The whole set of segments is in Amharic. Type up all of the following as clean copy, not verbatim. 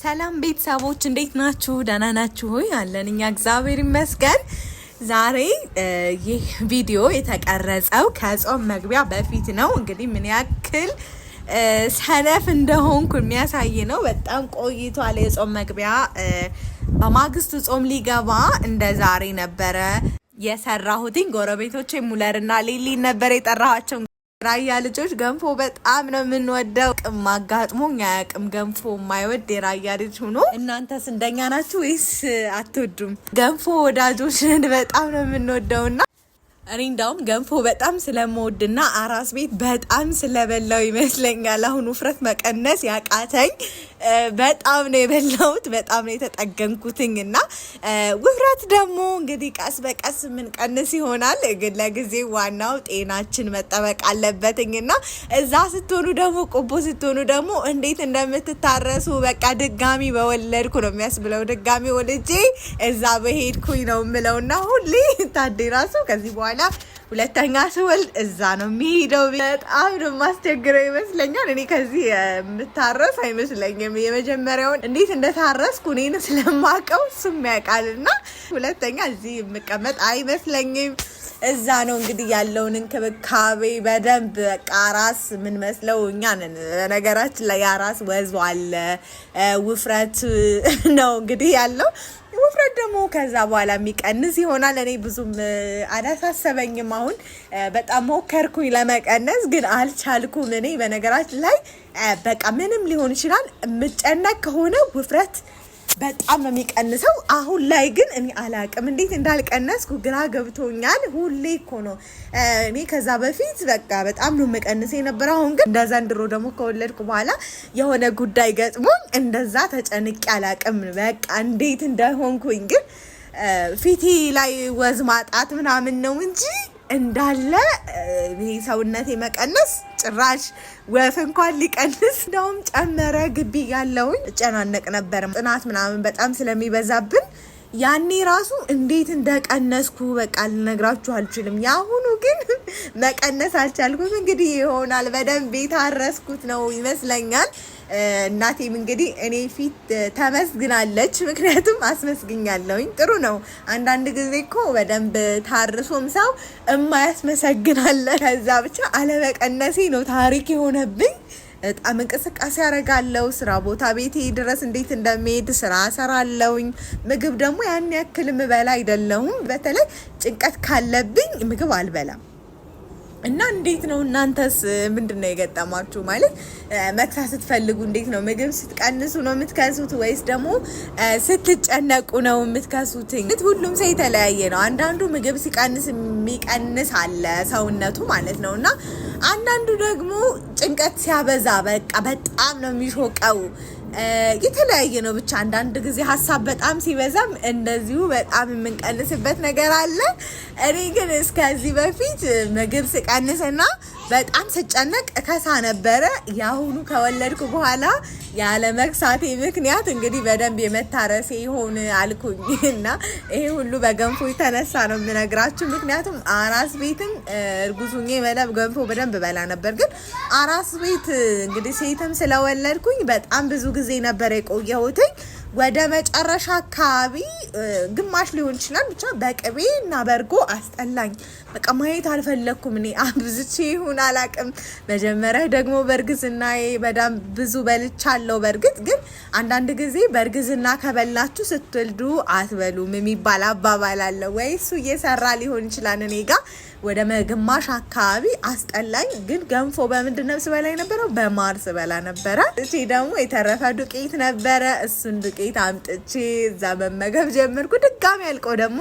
ሰላም ቤተሰቦች እንዴት ናችሁ? ደህና ናችሁ ሆይ? አለን እኛ እግዚአብሔር ይመስገን። ዛሬ ይህ ቪዲዮ የተቀረጸው ከጾም መግቢያ በፊት ነው። እንግዲህ ምን ያክል ሰነፍ እንደሆንኩ የሚያሳይ ነው። በጣም ቆይቷል የጾም መግቢያ። በማግስቱ ጾም ሊገባ እንደ ዛሬ ነበረ የሰራሁትኝ። ጎረቤቶቼ ሙለርና ሊሊ ነበር የጠራኋቸው። ራያ ልጆች ገንፎ በጣም ነው የምንወደው። ቅም አጋጥሞኝ አያውቅም ገንፎ የማይወድ የራያ ልጅ ሆኖ። እናንተስ እንደኛ ናችሁ ወይስ አትወዱም? ገንፎ ወዳጆች በጣም ነው የምንወደውና እኔ እንዳውም ገንፎ በጣም ስለምወድና አራስ ቤት በጣም ስለበላው ይመስለኛል አሁን ውፍረት መቀነስ ያቃተኝ። በጣም ነው የበላሁት፣ በጣም ነው የተጠገንኩትኝ እና ውፍረት ደግሞ እንግዲህ ቀስ በቀስ ምን ቀንስ ይሆናል። ግን ለጊዜ ዋናው ጤናችን መጠበቅ አለበትኝና እዛ ስትሆኑ ደግሞ ቆቦ ስትሆኑ ደግሞ እንዴት እንደምትታረሱ በቃ ድጋሚ በወለድኩ ነው የሚያስብለው። ድጋሚ ወልጄ እዛ በሄድኩኝ ነው የምለውና ሁሌ ታዴ ራሱ ከዚህ በኋላ ሁለተኛ ስወልድ እዛ ነው የሚሄደው። በጣም ነው የማስቸግረው ይመስለኛል። እኔ ከዚህ የምታረስ አይመስለኝም። የመጀመሪያውን እንዴት እንደታረስኩ እኔን ስለማውቀው እሱም ያውቃልና ሁለተኛ እዚህ የምቀመጥ አይመስለኝም። እዛ ነው እንግዲህ ያለውን እንክብካቤ በደንብ በቃ ራስ ምን መስለው እኛ ነን። በነገራችን ላይ ያራስ ወዝ አለ፣ ውፍረት ነው እንግዲህ ያለው። ውፍረት ደግሞ ከዛ በኋላ የሚቀንስ ይሆናል። እኔ ብዙም አላሳሰበኝም። አሁን በጣም ሞከርኩኝ ለመቀነስ ግን አልቻልኩም። እኔ በነገራችን ላይ በቃ ምንም ሊሆን ይችላል የምጨነቅ ከሆነ ውፍረት በጣም ነው የሚቀንሰው። አሁን ላይ ግን እኔ አላቅም እንዴት እንዳልቀነስኩ ግራ ገብቶኛል። ሁሌ እኮ ነው እኔ ከዛ በፊት በቃ በጣም ነው መቀነስ የነበረ። አሁን ግን እንደ ዘንድሮ ደግሞ ከወለድኩ በኋላ የሆነ ጉዳይ ገጥሞኝ እንደዛ ተጨንቄ አላቅም በቃ እንዴት እንደሆንኩኝ። ግን ፊቴ ላይ ወዝ ማጣት ምናምን ነው እንጂ እንዳለ ሰውነቴ መቀነስ ጭራሽ ወፍ እንኳን ሊቀንስ እንደውም ጨመረ። ግቢ ያለውኝ እጨናነቅ ነበር ጥናት ምናምን በጣም ስለሚበዛብን ያኔ ራሱ እንዴት እንደቀነስኩ በቃ ልነግራችሁ አልችልም። ያሁኑ ግን መቀነስ አልቻልኩም። እንግዲህ ይሆናል በደንብ የታረስኩት ነው ይመስለኛል። እናቴም እንግዲህ እኔ ፊት ተመስግናለች፣ ምክንያቱም አስመስግኛለሁኝ። ጥሩ ነው አንዳንድ ጊዜ እኮ በደንብ ታርሶም ሰው እማያስመሰግናለ። ከዛ ብቻ አለመቀነሴ ነው ታሪክ የሆነብኝ። በጣም እንቅስቃሴ ያደርጋለሁ። ስራ ቦታ ቤቴ ድረስ እንዴት እንደሚሄድ ስራ ሰራለሁኝ። ምግብ ደግሞ ያን ያክል ምበላ አይደለሁም። በተለይ ጭንቀት ካለብኝ ምግብ አልበላም። እና እንዴት ነው እናንተስ ምንድነው የገጠማችሁ? ማለት መክሳት ስትፈልጉ እንዴት ነው? ምግብ ስትቀንሱ ነው የምትከሱት ወይስ ደግሞ ስትጨነቁ ነው የምትከሱት? ሁሉም ሰው የተለያየ ነው። አንዳንዱ ምግብ ሲቀንስ የሚቀንስ አለ ሰውነቱ ማለት ነው። እና አንዳንዱ ደግሞ ጭንቀት ሲያበዛ በቃ በጣም ነው የሚሾቀው። የተለያየ ነው ብቻ። አንዳንድ ጊዜ ሀሳብ በጣም ሲበዛም እንደዚሁ በጣም የምንቀንስበት ነገር አለ። እኔ ግን እስከዚህ በፊት ምግብ ስቀንስና በጣም ስጨነቅ እከሳ ነበረ። ያሁኑ ከወለድኩ በኋላ ያለ መክሳቴ ምክንያት እንግዲህ በደንብ የመታረሴ ይሆን አልኩኝ እና ይሄ ሁሉ በገንፎ የተነሳ ነው የምነግራችሁ። ምክንያቱም አራስ ቤትም እርጉዙኜ ገንፎ በደንብ በላ ነበር። ግን አራስ ቤት እንግዲህ ሴትም ስለወለድኩኝ በጣም ብዙ ጊዜ ነበር የቆየሁትኝ። ወደ መጨረሻ አካባቢ ግማሽ ሊሆን ይችላል ብቻ በቅቤ እና በርጎ አስጠላኝ። በቃ ማየት አልፈለኩም። እኔ አብዝቼ ይሁን አላቅም። መጀመሪያ ደግሞ በእርግዝናዬ በጣም ብዙ በልቻለሁ። በእርግጥ ግን አንዳንድ ጊዜ በእርግዝና ከበላችሁ ስትወልዱ አትበሉም የሚባል አባባል አለ። ወይ እሱ እየሰራ ሊሆን ይችላል። እኔ ጋር ወደ ግማሽ አካባቢ አስጠላኝ። ግን ገንፎ በምንድነው ስበላ የነበረው? በማር ስበላ ነበረ። እቺ ደግሞ የተረፈ ዱቄት ነበረ። እሱን ዱቄት አምጥቼ እዛ መመገብ ጀመርኩ። ድጋሚ ያልቀው ደግሞ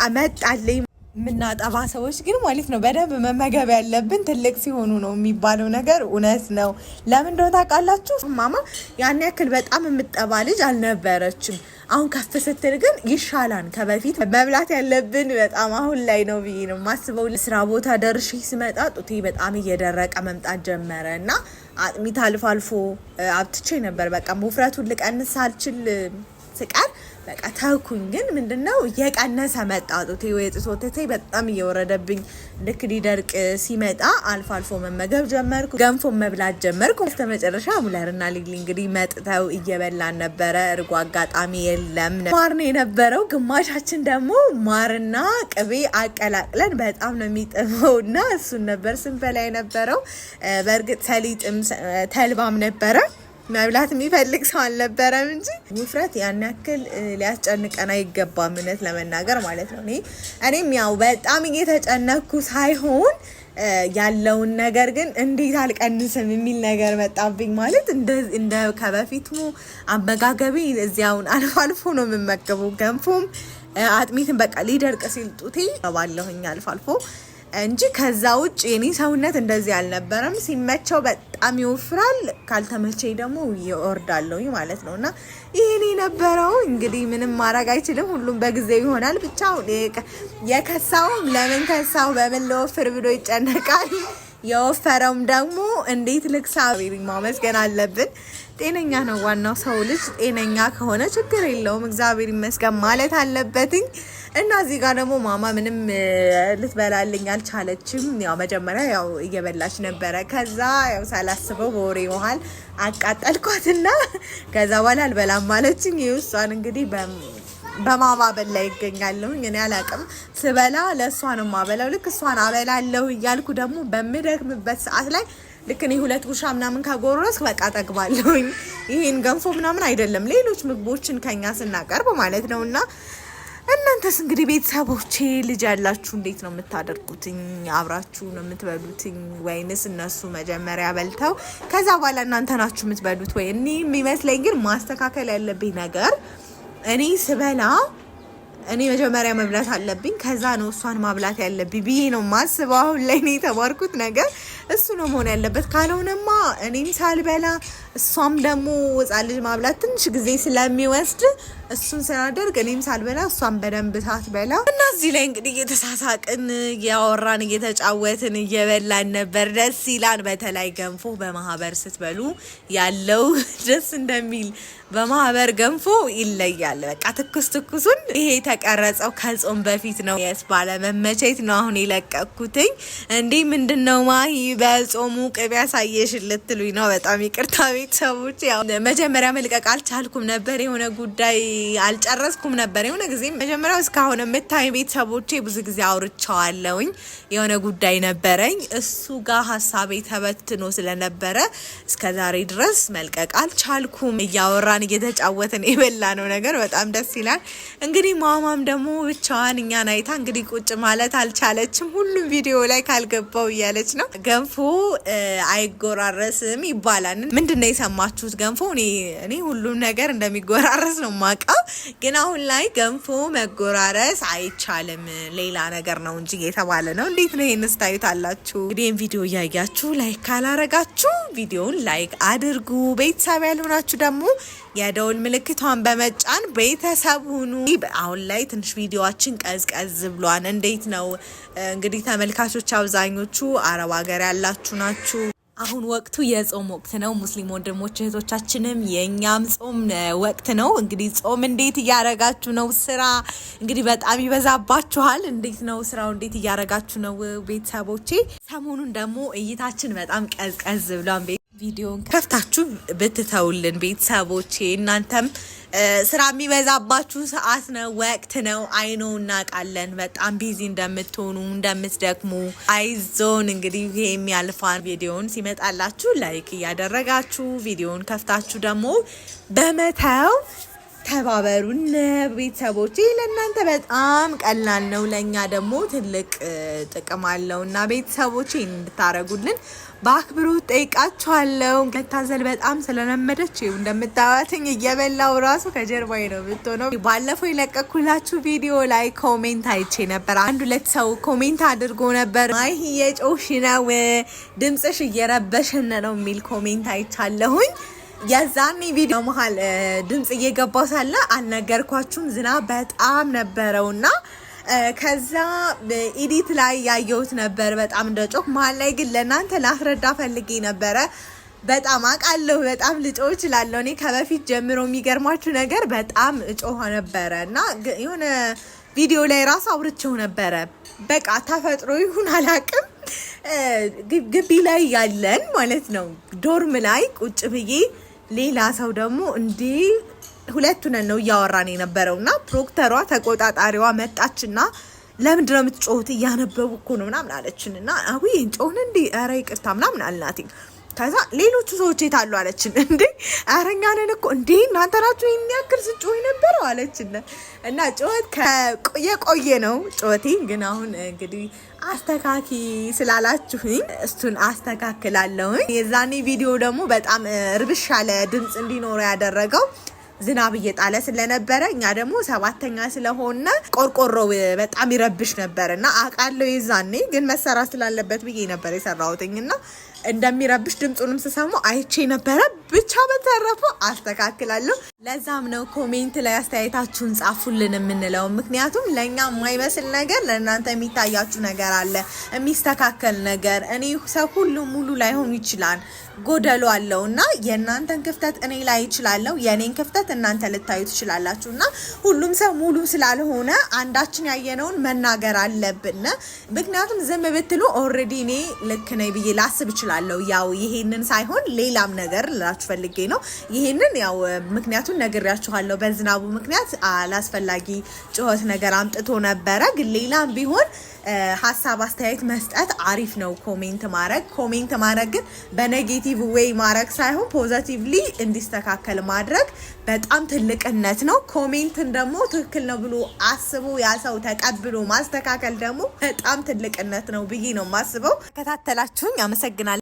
አመጣልኝ። የምናጠባ ሰዎች ግን ማለት ነው በደንብ መመገብ ያለብን ትልቅ ሲሆኑ ነው የሚባለው ነገር እውነት ነው። ለምን እንደሆነ ታውቃላችሁ? ማማ ያን ያክል በጣም የምጠባ ልጅ አልነበረችም። አሁን ከፍ ስትል ግን ይሻላል ከበፊት። መብላት ያለብን በጣም አሁን ላይ ነው ብዬ ነው የማስበው። ስራ ቦታ ደርሼ ስመጣ ጡቴ በጣም እየደረቀ መምጣት ጀመረ እና አጥሚት አልፎ አልፎ አብትቼ ነበር። በቃ ውፍረቱን ልቀንስ አልችል ስቀር በቃ ታውኩኝ። ግን ምንድነው እየቀነሰ መጣ ጡቴ ወይ ጡቴ በጣም እየወረደብኝ ልክ ሊደርቅ ሲመጣ አልፎ አልፎ መመገብ ጀመርኩ። ገንፎ መብላት ጀመርኩ። በስተመጨረሻ ሙለርና ሊሊ እንግዲህ መጥተው እየበላን ነበረ። እርጎ አጋጣሚ የለም፣ ማር ነው የነበረው። ግማሻችን ደግሞ ማርና ቅቤ አቀላቅለን በጣም ነው የሚጥመውና እሱን ነበር ስንበላ የነበረው። በእርግጥ ሰሊጥም ተልባም ነበረ። መብላት የሚፈልግ ሰው አልነበረም እንጂ ውፍረት ያን ያክል ሊያስጨንቀን አይገባም፣ እውነት ለመናገር ማለት ነው። እኔም ያው በጣም እየተጨነኩ ሳይሆን ያለውን ነገር ግን እንዴት አልቀንስም የሚል ነገር መጣብኝ። ማለት እንደ ከበፊቱ አመጋገቤ እዚያውን አልፎ አልፎ ነው የምመገበው። ገንፎም አጥሚትን በቃ ሊደርቅ ሲል ጡቴ ባለሁኝ አልፎ አልፎ እንጂ ከዛ ውጭ የኔ ሰውነት እንደዚህ አልነበረም። ሲመቸው በጣም ይወፍራል፣ ካልተመቸኝ ደግሞ ይወርዳለሁኝ ማለት ነውና ይሄኔ ነበረው። እንግዲህ ምንም ማድረግ አይችልም፣ ሁሉም በጊዜው ይሆናል። ብቻ የከሳውም ለምን ከሳው በምን ለወፍር ብሎ ይጨነቃል። የወፈረውም ደግሞ እንዴት ልክሳ ማመስገን አለብን። ጤነኛ ነው ዋናው። ሰው ልጅ ጤነኛ ከሆነ ችግር የለውም እግዚአብሔር ይመስገን ማለት አለበትኝ። እና እዚህ ጋር ደግሞ ማማ ምንም ልትበላልኝ አልቻለችም። ያው መጀመሪያ ያው እየበላች ነበረ። ከዛ ያው ሳላስበው በወሬ መሀል አቃጠልኳትና ከዛ በኋላ አልበላም ማለችኝ። እሷን እንግዲህ በማባበል ላይ ይገኛለሁ። እኔ አላቅም፣ ስበላ ለእሷ ነው ማበላው። ልክ እሷን አበላለሁ እያልኩ ደግሞ በምደክምበት ሰዓት ላይ ልክ እኔ 2 ጉርሻ ምናምን ካጎረስኩ በቃ ጠግባለሁኝ። ይሄን ገንፎ ምናምን አይደለም ሌሎች ምግቦችን ከኛ ስናቀርብ ማለት ነውና እናንተስ እንግዲህ ቤተሰቦቼ ልጅ ያላችሁ እንዴት ነው የምታደርጉትኝ? አብራችሁ ነው የምትበሉትኝ ወይንስ እነሱ መጀመሪያ በልተው ከዛ በኋላ እናንተ ናችሁ የምትበሉት? ወይ እኔ የሚመስለኝ ግን ማስተካከል ያለብኝ ነገር እኔ ስበላ እኔ መጀመሪያ መብላት አለብኝ፣ ከዛ ነው እሷን ማብላት ያለብኝ ብዬ ነው ማስበው። አሁን ላይ ነው የተማርኩት ነገር እሱ ነው መሆን ያለበት። ካልሆነማ እኔም ሳልበላ እሷም ደግሞ ሕፃን ልጅ ማብላት ትንሽ ጊዜ ስለሚወስድ እሱን ስናደርግ እኔም ሳልበላ እሷም በደንብ ሳትበላ እና እዚህ ላይ እንግዲህ እየተሳሳቅን እያወራን እየተጫወትን እየበላን ነበር። ደስ ይላል። በተለይ ገንፎ በማህበር ስትበሉ ያለው ደስ እንደሚል በማህበር ገንፎ ይለያል። በቃ ትኩስ ትኩሱን ይሄ የተቀረጸው ከጾም በፊት ነው። የስ ባለ መመቸት ነው አሁን የለቀኩትኝ። እንዴ ምንድነው ማሂ በጾሙ ቅቤ ያሳየሽ ልትሉኝ ነው? በጣም ይቅርታ ቤተሰቦች። ያው መጀመሪያ መልቀቅ አልቻልኩም ነበር፣ የሆነ ጉዳይ አልጨረስኩም ነበር። የሆነ ጊዜ መጀመሪያው እስካሁን የምታይ ቤተሰቦቼ ብዙ ጊዜ አውርቻዋለሁኝ። የሆነ ጉዳይ ነበረኝ፣ እሱ ጋር ሀሳቤ ተበትኖ ስለነበረ እስከዛሬ ድረስ መልቀቅ አልቻልኩም። እያወራን እየተጫወትን የበላ ነው ነገር በጣም ደስ ይላል። እንግዲህ ማማም ደግሞ ብቻዋን እኛን አይታ እንግዲህ ቁጭ ማለት አልቻለችም። ሁሉም ቪዲዮ ላይ ካልገባው እያለች ነው። ገንፎ አይጎራረስም ይባላል። ምንድነው የሰማችሁት? ገንፎ እኔ ሁሉም ነገር እንደሚጎራረስ ነው ማውቀው፣ ግን አሁን ላይ ገንፎ መጎራረስ አይቻልም ሌላ ነገር ነው እንጂ የተባለ ነው። እንዴት ነው ይሄን ስታዩታላችሁ? እንግዲህ ቪዲዮ እያያችሁ ላይክ ካላረጋችሁ ቪዲዮውን ላይክ አድርጉ። ቤተሰብ ያልሆናችሁ ደግሞ የደውል ምልክቷን በመጫን ቤተሰብ ሁኑ። አሁን ላይ ትንሽ ቪዲዮአችን ቀዝቀዝ ብሏል። እንዴት ነው እንግዲህ ተመልካቾች አብዛኞቹ አረብ ሀገር ያላችሁ ናችሁ። አሁን ወቅቱ የጾም ወቅት ነው። ሙስሊም ወንድሞች እህቶቻችንም የኛም ጾም ወቅት ነው። እንግዲህ ጾም እንዴት እያረጋችሁ ነው? ስራ እንግዲህ በጣም ይበዛባችኋል። እንዴት ነው ስራው? እንዴት እያረጋችሁ ነው ቤተሰቦቼ? ሰሞኑን ደግሞ እይታችን በጣም ቀዝቀዝ ብሏል። ቪዲዮን ከፍታችሁ ብትተውልን ቤተሰቦቼ። እናንተም ስራ የሚበዛባችሁ ሰዓት ነው፣ ወቅት ነው። አይኖ እናውቃለን በጣም ቢዚ እንደምትሆኑ እንደምትደክሙ። አይዞን እንግዲህ ይሄ የሚያልፋን። ቪዲዮን ሲመጣላችሁ ላይክ እያደረጋችሁ ቪዲዮን ከፍታችሁ ደግሞ በመተው ተባበሩን ቤተሰቦቼ። ለእናንተ በጣም ቀላል ነው፣ ለእኛ ደግሞ ትልቅ ጥቅም አለው እና ቤተሰቦቼ እንድታረጉልን በአክብሮት ጠይቃችኋለሁ። መታዘል በጣም ስለለመደች እንደምታዋትኝ እየበላው ራሱ ከጀርባዬ ነው ብትሆነው። ባለፈው የለቀኩላችሁ ቪዲዮ ላይ ኮሜንት አይቼ ነበር። 1-2 ሰው ኮሜንት አድርጎ ነበር ማሂ የጮሽ ነው ድምፅሽ እየረበሸን ነው የሚል ኮሜንት አይቻለሁኝ። የዛኔ ቪዲዮ መሀል ድምጽ እየገባው ሳለ አልነገርኳችሁም። ዝናብ በጣም ነበረውና ከዛ ኢዲት ላይ ያየሁት ነበር በጣም እንደጮክ። መሀል ላይ ግን ለእናንተ ላስረዳ ፈልጌ ነበረ። በጣም አቃለሁ በጣም ልጮህ እችላለሁ እኔ ከበፊት ጀምሮ የሚገርማችሁ ነገር በጣም እጮህ ነበርና የሆነ ቪዲዮ ላይ ራስ አውርቼው ነበር በቃ ተፈጥሮ ይሁን አላቅም ግቢ ላይ ያለን ማለት ነው ዶርም ላይ ቁጭ ብዬ ሌላ ሰው ደግሞ እንዴ ሁለቱን ነው ያወራን የነበረውና ፕሮክተሯ ተቆጣጣሪዋ መጣችና ለምንድን ነው የምትጮህት እያነበቡ እኮ ነው ምናምን አለችንና አሁን ጮህን እንዴ ኧረ ይቅርታ ምናምን አልናትኝ ከዛ ሌሎቹ ሰዎች የታሉ አለችን እንዴ አረኛ ነን እኮ እንዴ እናንተ ናችሁ የሚያክል ስጮህ ነበር አለችን እና ጮህት የቆየ ነው ጮህቴ ግን አሁን እንግዲህ አስተካኪ ስላላችሁኝ እሱን አስተካክላለሁ የዛኔ ቪዲዮ ደግሞ በጣም ርብሽ ያለ ድምጽ እንዲኖር ያደረገው ዝናብ እየጣለ ስለነበረ እኛ ደግሞ ሰባተኛ ስለሆነ ቆርቆሮው በጣም ይረብሽ ነበርና አቃለው የዛኔ ግን መሰራት ስላለበት ብዬ ነበር የሰራሁትኝና እንደሚረብሽ ድምጹንም ስሰሙ አይቼ ነበር ብቻ በተረፈ አስተካክላለሁ ለዛም ነው ኮሜንት ላይ አስተያየታችሁን ጻፉልን የምንለው ምክንያቱም ለኛ የማይመስል ነገር ለእናንተ የሚታያችሁ ነገር አለ የሚስተካከል ነገር እኔ ሰው ሁሉ ሙሉ ላይሆን ይችላል ጎደሎ አለውና የእናንተን ክፍተት እኔ ላይ ይችላልው የኔን ክፍተት እናንተ ልታዩ ትችላላችሁና ሁሉም ሰው ሙሉ ስላልሆነ አንዳችን ያየነውን መናገር አለብን ምክንያቱም ዝም ብትሉ ኦሬዲ እኔ ልክ ነኝ ብዬ ላስብ ይችላልው ያው ይሄንን ሳይሆን ሌላም ነገር ላችሁ ፈልጌ ነው ይሄንን ያው ምክንያቱም ነግሬያችኋለሁ በዝናቡ ምክንያት አላስፈላጊ ጩኸት ነገር አምጥቶ ነበር ግን ሌላም ቢሆን ሐሳብ አስተያየት መስጠት አሪፍ ነው ኮሜንት ማድረግ ግን በኔጌቲቭ ዌይ ማድረግ ሳይሆን ፖዚቲቭሊ እንዲስተካከል ማድረግ በጣም ትልቅነት ነው ኮሜንትን ደግሞ ትክክል ነው ብሎ አስቦ ያ ሰው ተቀብሎ ማስተካከል ደግሞ በጣም ትልቅነት ነው ብዬ ነው ማስበው ተከታተላችሁኝ አመሰግናለሁ